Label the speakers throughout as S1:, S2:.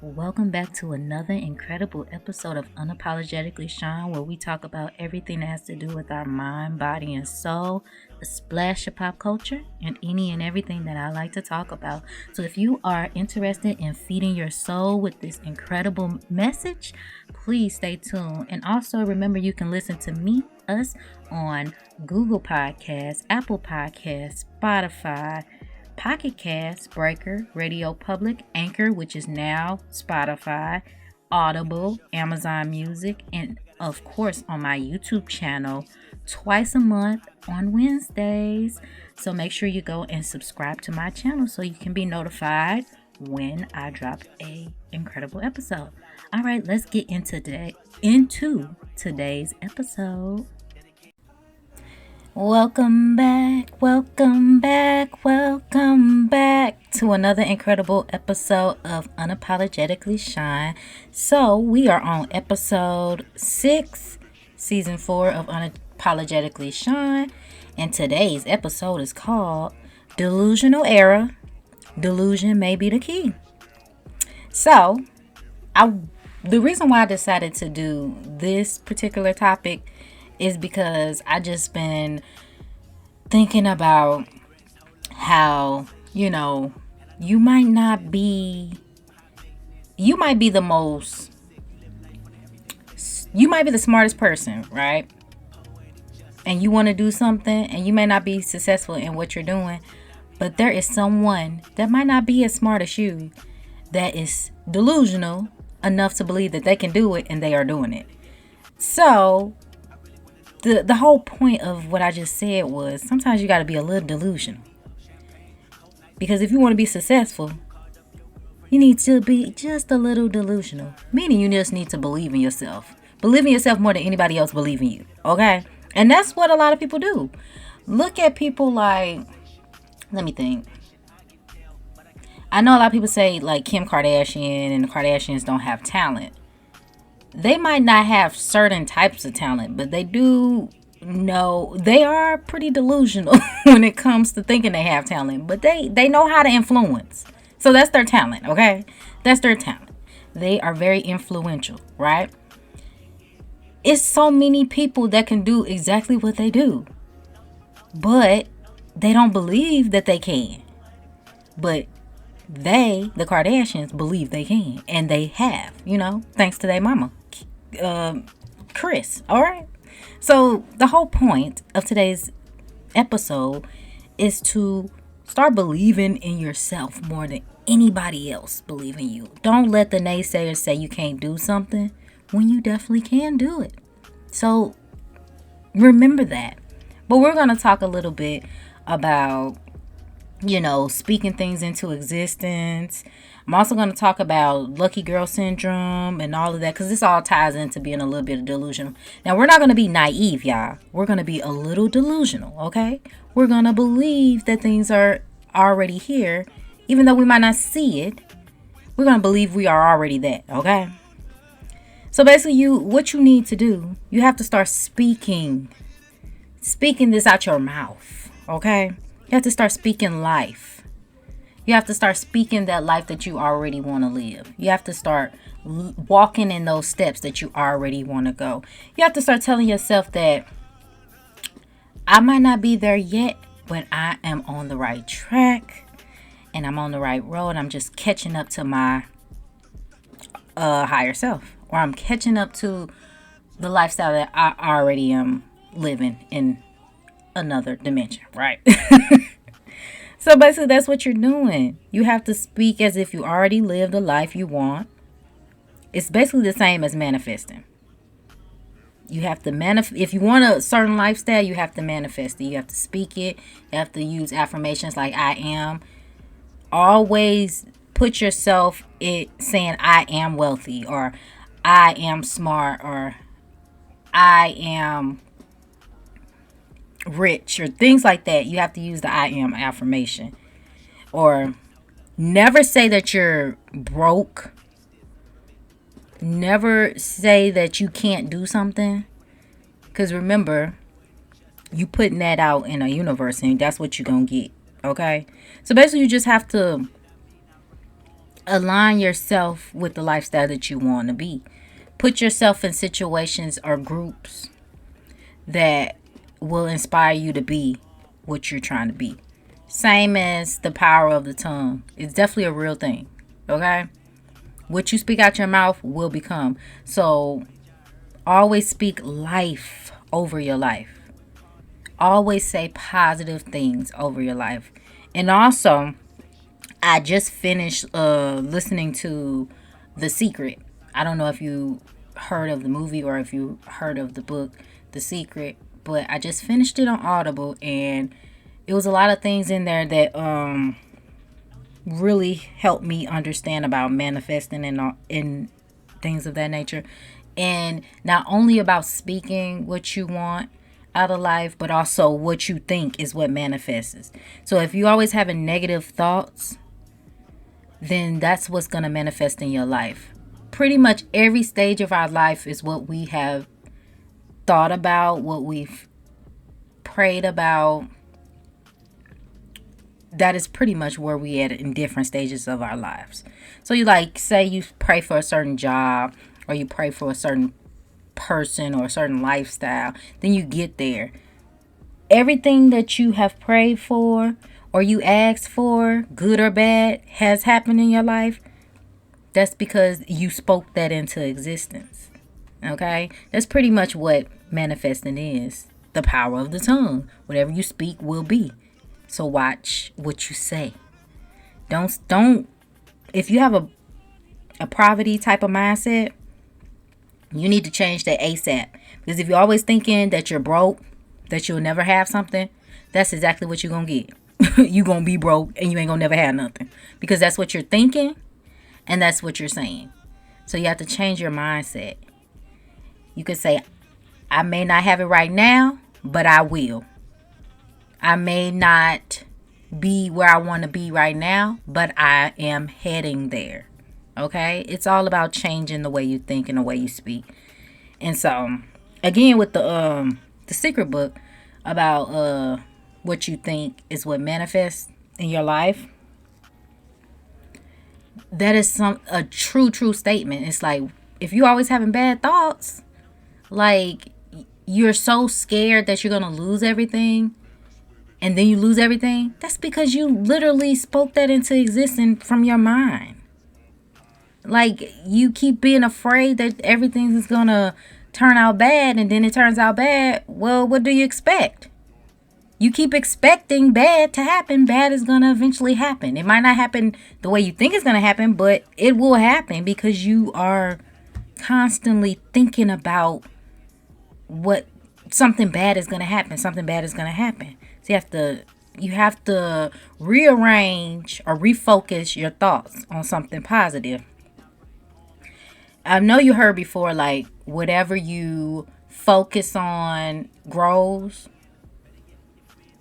S1: Welcome back to another incredible episode of Unapologetically Shaun, where we talk about everything that has to do with our mind, body, and soul, a splash of pop culture, and any and everything that I like to talk about. So if you are interested in feeding your soul with this incredible message, please stay tuned. And also remember, you can listen to us on Google Podcasts, Apple Podcasts, Spotify, Pocket Cast, Breaker, Radio Public, Anchor, which is now Spotify, Audible, Amazon Music, and of course on my YouTube channel twice a month on Wednesdays. So make sure you go and subscribe to my channel so you can be notified when I drop a incredible episode. All right, let's get into today's episode. Welcome back to another incredible episode of Unapologetically Shaun. So we are on episode 6, season 4 of Unapologetically Shaun, and today's episode is called Delusional Era. Delusion may be the key. So the reason why I decided to do this particular topic is because I just been thinking about how, you might be the smartest person, right? And you want to do something and you may not be successful in what you're doing, but there is someone that might not be as smart as you that is delusional enough to believe that they can do it, and they are doing it. So the whole point of what I just said was sometimes you got to be a little delusional. Because if you want to be successful, you need to be just a little delusional. Meaning you just need to believe in yourself. Believe in yourself more than anybody else believe in you. Okay? And that's what a lot of people do. Look at people like, let me think. I know a lot of people say like Kim Kardashian and the Kardashians don't have talent. They might not have certain types of talent, but they do know they are pretty delusional when it comes to thinking they have talent. But they know how to influence. So that's their talent, okay? That's their talent. They are very influential, right? It's so many people that can do exactly what they do. But they don't believe that they can. But the Kardashians, believe they can. And they have, thanks to their mama. Chris. All right. So the whole point of today's episode is to start believing in yourself more than anybody else believe in you. Don't let the naysayers say you can't do something when you definitely can do it. So remember that. But we're going to talk a little bit about, speaking things into existence. I'm also going to talk about lucky girl syndrome and all of that, because this all ties into being a little bit delusional. Now, we're not going to be naive, y'all. We're going to be a little delusional, okay? We're going to believe that things are already here, even though we might not see it. We're going to believe we are already that, okay? So basically, what you need to do, you have to start speaking this out your mouth, okay? You have to start speaking life. You have to start speaking that life that you already want to live. You have to start walking in those steps that you already want to go. You have to start telling yourself that I might not be there yet, but I am on the right track and I'm on the right road. I'm just catching up to my higher self, or I'm catching up to the lifestyle that I already am living in another dimension, right? So basically, that's what you're doing. You have to speak as if you already lived the life you want. It's basically the same as manifesting. You have to if you want a certain lifestyle, you have to manifest it. You have to speak it. You have to use affirmations like I am. Always put yourself saying I am wealthy, or I am smart, or I am rich, or things like that. You have to use the I am affirmation. Or never say that you're broke. Never say that you can't do something, because remember, you putting that out in a universe, and that's what you're gonna get. Okay, so basically you just have to Align yourself with the lifestyle that you want to be. Put yourself in situations or groups that will inspire you to be what you're trying to be. Same as the power of the tongue. It's definitely a real thing. Okay? What you speak out your mouth will become. So always speak life over your life. Always say positive things over your life. And also, I just finished listening to The Secret. I don't know if you heard of the movie or if you heard of the book, The Secret, but I just finished it on Audible, and it was a lot of things in there that really helped me understand about manifesting and things of that nature. And not only about speaking what you want out of life, but also what you think is what manifests. So if you always having negative thoughts, then that's what's going to manifest in your life. Pretty much every stage of our life is what we have thought about, what we've prayed about. That is pretty much where we at in different stages of our lives. So you say you pray for a certain job, or you pray for a certain person or a certain lifestyle, then you get there. Everything that you have prayed for or you asked for, good or bad, has happened in your life. That's because you spoke that into existence. Okay? That's pretty much what manifesting is. The power of the tongue. Whatever you speak will be. So watch what you say. Don't if you have a poverty type of mindset, you need to change that ASAP. Because if you're always thinking that you're broke, that you'll never have something, that's exactly what you're going to get. You're going to be broke and you ain't going to never have nothing. Because that's what you're thinking and that's what you're saying. So you have to change your mindset. You could say, I may not have it right now, but I will. I may not be where I want to be right now, but I am heading there. Okay? It's all about changing the way you think and the way you speak. And so, again, with the Secret book about what you think is what manifests in your life, that is a true statement. It's like, if you always having bad thoughts, like you're so scared that you're going to lose everything, and then you lose everything, that's because you literally spoke that into existence from your mind. Like, you keep being afraid that everything is going to turn out bad, and then it turns out bad. Well, what do you expect? You keep expecting bad to happen. Bad is going to eventually happen. It might not happen the way you think it's going to happen, but it will happen because you are constantly thinking about what something bad is going to happen. Something bad is going to happen. So you have to rearrange or refocus your thoughts on something positive. I know you heard before, like, whatever you focus on grows.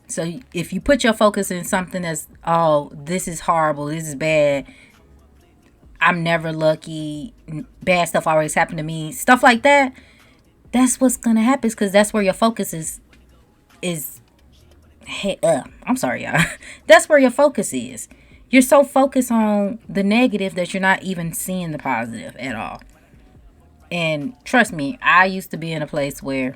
S1: So if you put your focus in something that's, oh, this is horrible, this is bad, I'm never lucky, bad stuff always happened to me, stuff like that, that's what's going to happen, because that's where your focus is I'm sorry, y'all. That's where your focus is. You're so focused on the negative that you're not even seeing the positive at all. And trust me, I used to be in a place where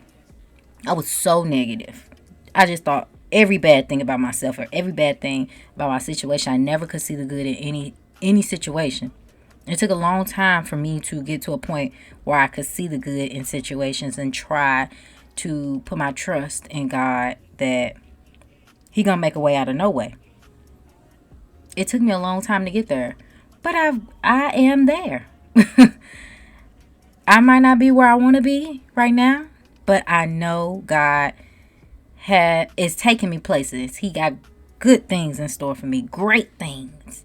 S1: I was so negative. I just thought every bad thing about myself or every bad thing about my situation. I never could see the good in any situation. It took a long time for me to get to a point where I could see the good in situations and try to put my trust in God that He gonna make a way out of no way. It took me a long time to get there, but I am there. I might not be where I want to be right now, but I know God is taking me places. He got good things in store for me, great things.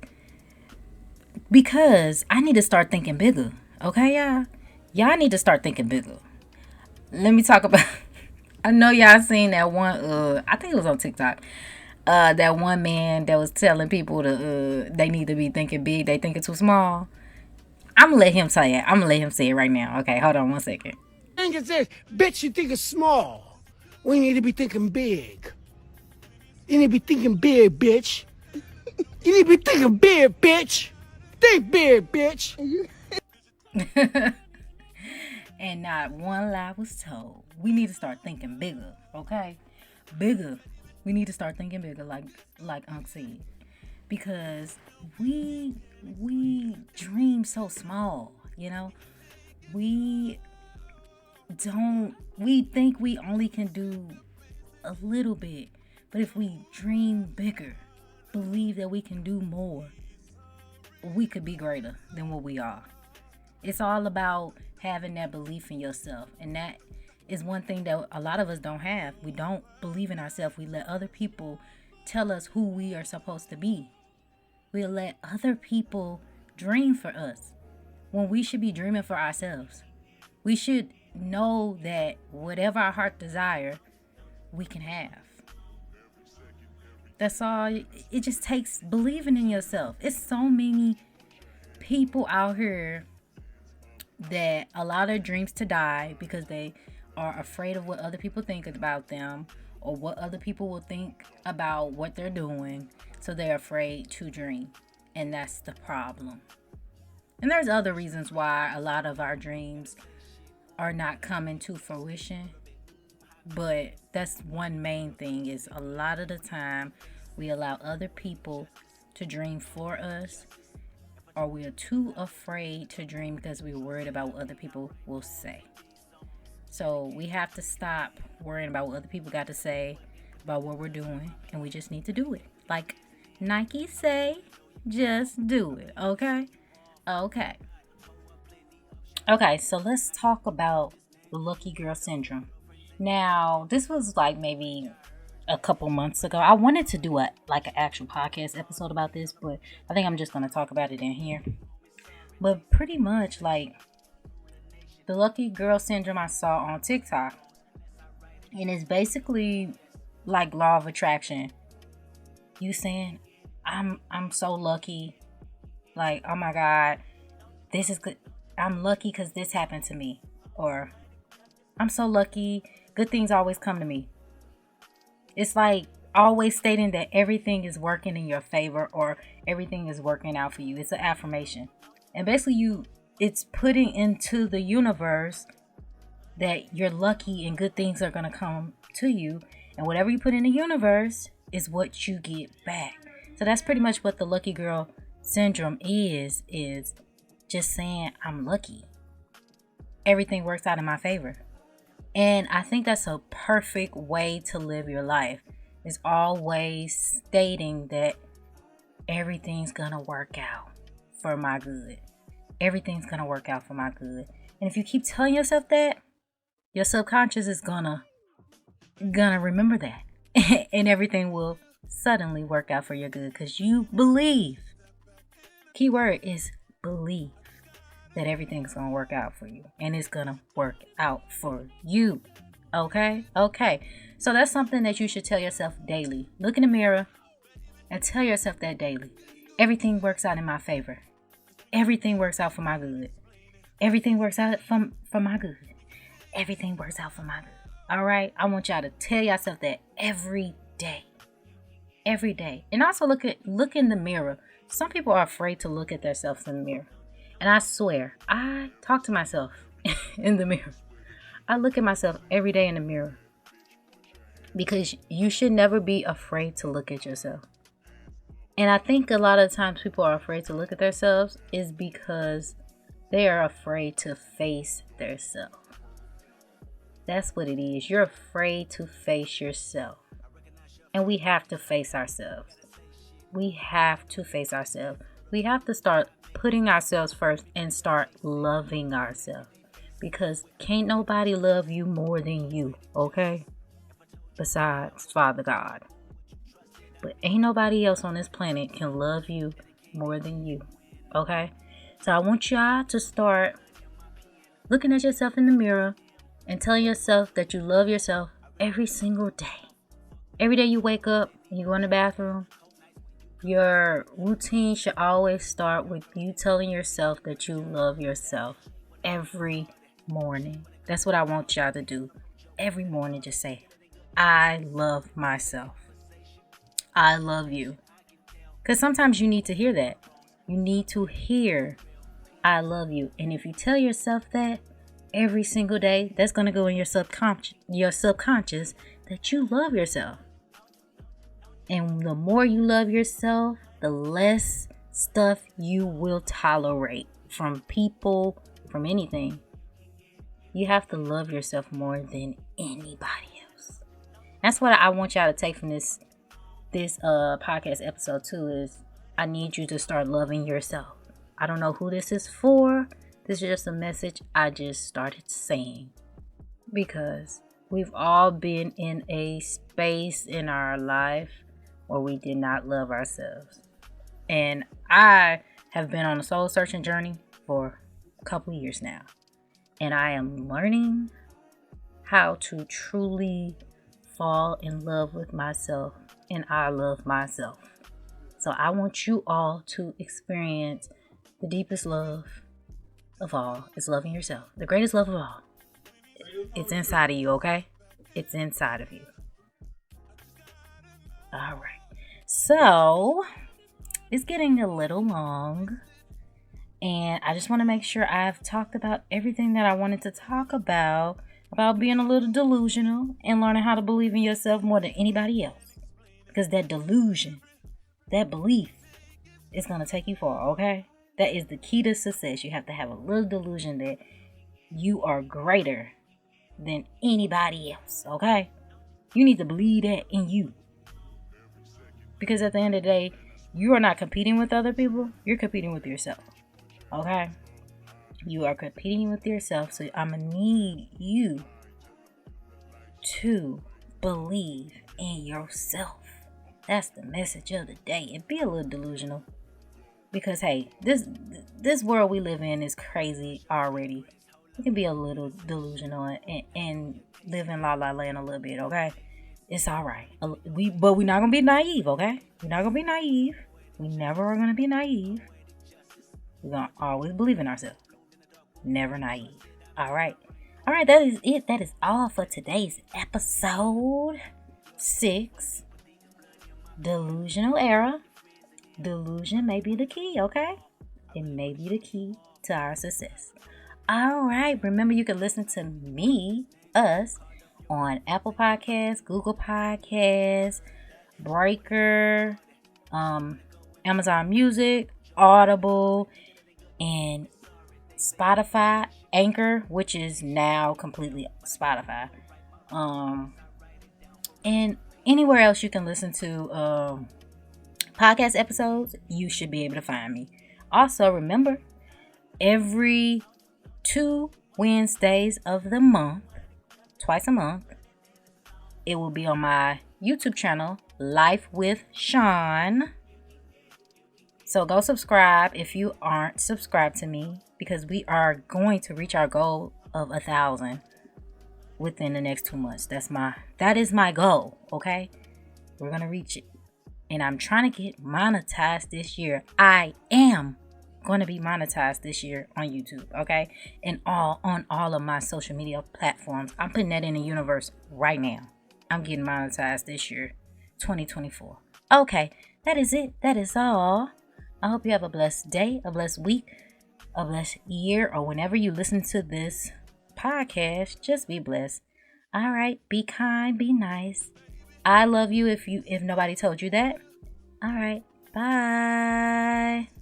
S1: Because I need to start thinking bigger. Okay, y'all? Y'all need to start thinking bigger. Let me talk about... I know y'all seen that one... I think it was on TikTok. That one man that was telling people they need to be thinking big. They thinking too small. I'm going to let him say it. I'm going to let him say it right now. Okay, hold on one second.
S2: Think it says, bitch, you think it's small. We need to be thinking big. You need to be thinking big, bitch. You need to be thinking big, bitch. Think big, bitch.
S1: And not one lie was told. We need to start thinking bigger, okay? Bigger. We need to start thinking bigger, like Unc said, because we dream so small, you know. We think we only can do a little bit, but if we dream bigger, believe that we can do more, we could be greater than what we are. It's all about having that belief in yourself, and that is one thing that a lot of us don't have. We don't believe in ourselves. We let other people tell us who we are supposed to be. We let other people dream for us when we should be dreaming for ourselves. We should know that whatever our heart desire, we can have. That's all. It just takes believing in yourself. It's so many people out here that allow their dreams to die because they are afraid of what other people think about them, or what other people will think about what they're doing. So they're afraid to dream. And that's the problem. And there's other reasons why a lot of our dreams are not coming to fruition. But that's one main thing, is a lot of the time we allow other people to dream for us, or we are too afraid to dream because we're worried about what other people will say. So we have to stop worrying about what other people got to say about what we're doing, and we just need to do it. Like Nike say, just do it, okay? Okay, so let's talk about the lucky girl syndrome. Now, this was like maybe a couple months ago. I wanted to do an actual podcast episode about this, but I think I'm just going to talk about it in here. But pretty much, like, the lucky girl syndrome I saw on TikTok, and it's basically like law of attraction. You saying, I'm so lucky. Like, oh my God, this is good. I'm lucky because this happened to me. Or, I'm so lucky, good things always come to me. It's like always stating that everything is working in your favor, or everything is working out for you. It's an affirmation. And basically it's putting into the universe that you're lucky and good things are going to come to you. And whatever you put in the universe is what you get back. So that's pretty much what the lucky girl syndrome is just saying, I'm lucky. Everything works out in my favor. And I think that's a perfect way to live your life. Is always stating that everything's going to work out for my good. Everything's going to work out for my good. And if you keep telling yourself that, your subconscious is gonna remember that. And everything will suddenly work out for your good because you believe. Key word is believe that everything's going to work out for you. And it's going to work out for you. Okay? So that's something that you should tell yourself daily. Look in the mirror and tell yourself that daily. Everything works out in my favor. Everything works out for my good. Everything works out for my good. Everything works out for my good. All right? I want y'all to tell yourself that every day. Every day. And also look in the mirror. Some people are afraid to look at themselves in the mirror. And I swear, I talk to myself in the mirror. I look at myself every day in the mirror. Because you should never be afraid to look at yourself. And I think a lot of times people are afraid to look at themselves is because they are afraid to face themselves. That's what it is. You're afraid to face yourself. And we have to face ourselves. We have to face ourselves. We have to start putting ourselves first and start loving ourselves. Because can't nobody love you more than you, okay? Besides Father God. But ain't nobody else on this planet can love you more than you, okay? So I want y'all to start looking at yourself in the mirror and telling yourself that you love yourself every single day. Every day you wake up and you go in the bathroom, your routine should always start with you telling yourself that you love yourself every morning. That's what I want y'all to do. Every morning, just say, I love myself. I love you. Because sometimes you need to hear that. You need to hear, I love you. And if you tell yourself that every single day, that's going to go in your subconscious that you love yourself. And the more you love yourself, the less stuff you will tolerate from people, from anything. You have to love yourself more than anybody else. That's what I want y'all to take from this podcast episode too, is I need you to start loving yourself. I don't know who this is for. This is just a message I just started saying, because we've all been in a space in our life where we did not love ourselves. And I have been on a soul searching journey for a couple years now. And I am learning how to truly fall in love with myself. And I love myself. So I want you all to experience the deepest love of all. It's loving yourself. The greatest love of all. It's inside of you, okay? It's inside of you. All right. So, it's getting a little long. And I just want to make sure I've talked about everything that I wanted to talk about being a little delusional and learning how to believe in yourself more than anybody else. Because that delusion, that belief is going to take you far, okay? That is the key to success. You have to have a little delusion that you are greater than anybody else, okay? You need to believe that in you. Because at the end of the day, you are not competing with other people. You're competing with yourself. Okay? You are competing with yourself. So I'm going to need you to believe in yourself. That's the message of the day. And be a little delusional. Because, hey, this world we live in is crazy already. You can be a little delusional and live in La La Land a little bit, okay? It's all right. But we're not going to be naive, okay? We're not going to be naive. We never are going to be naive. We're going to always believe in ourselves. Never naive. All right. All right, that is it. That is all for today's episode 6. Delusional era. Delusion may be the key, okay? It may be the key to our success. All right. Remember, you can listen to us, on Apple Podcasts, Google Podcasts, Breaker, Amazon Music, Audible, and Spotify, Anchor, which is now completely Spotify. And anywhere else you can listen to podcast episodes, you should be able to find me. Also, remember, every 2 Wednesdays of the month, twice a month, it will be on my YouTube channel, Life with Shaun. So go subscribe if you aren't subscribed to me, because we are going to reach our goal of 1,000 within the next 2 months. That is my goal, okay? We're going to reach it. And I'm trying to get monetized this year. I am going to be monetized this year on YouTube, okay? And on all of my social media platforms. I'm putting that in the universe right now. I'm getting monetized this year, 2024. Okay, that is it. That is all. I hope you have a blessed day, a blessed week, a blessed year, or whenever you listen to this podcast. Just be blessed. All right, be kind, be nice. I love you if nobody told you that. All right, bye.